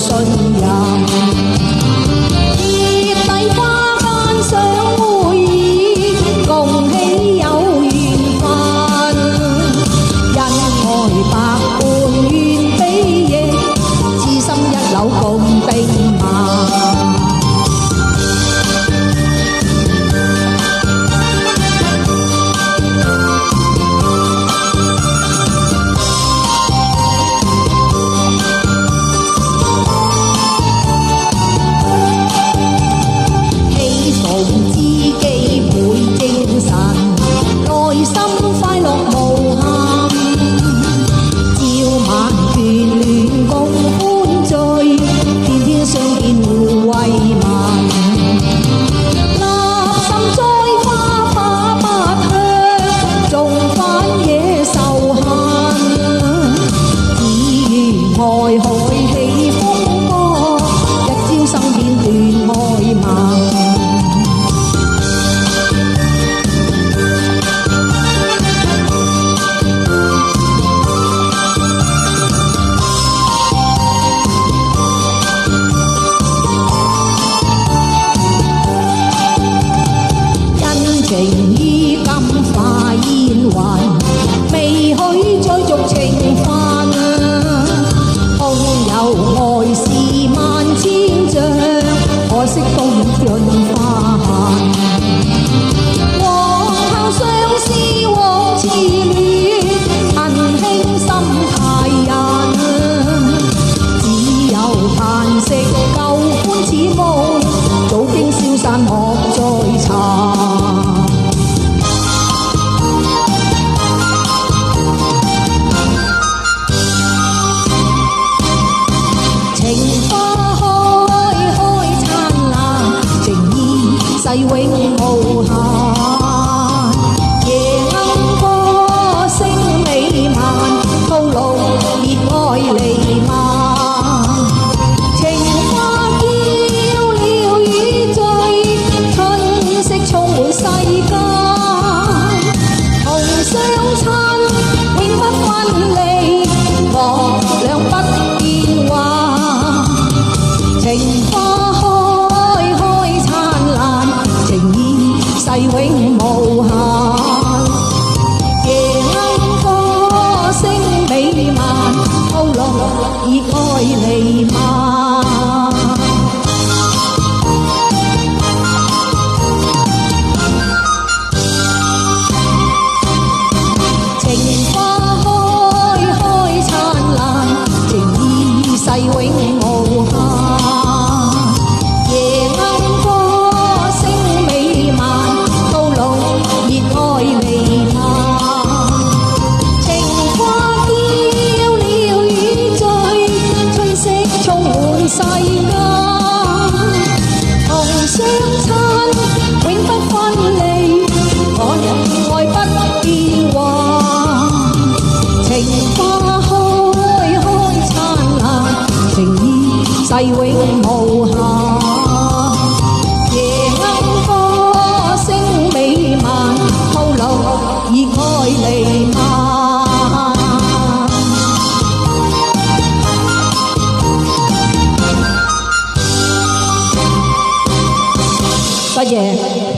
信任。月底花間相會意，共喜有緣分。恩愛百般願比翼，知心一縷共並盟。情意金化煙雲，未許再續情分。空有愛是萬千丈，可惜都潤花痕。往後相思往似戀，恨輕心太人。只有嘆息舊歡似夢，早經消散莫再尋。世永無限，夜鶯歌聲美漫，吐露熱愛彌漫。情花嬌了雨醉，春色充滿世間。同相親，永不分離，我倆不變幻。情花世永無限，夜鶯歌聲美漫，吐露熱愛彌漫。情花開燦爛，情意世永無限。世間同相親，永不分離，我倆愛不變幻。情花開燦爛，情意世永無限。夜鶯歌聲美漫，吐露熱愛彌漫。多謝。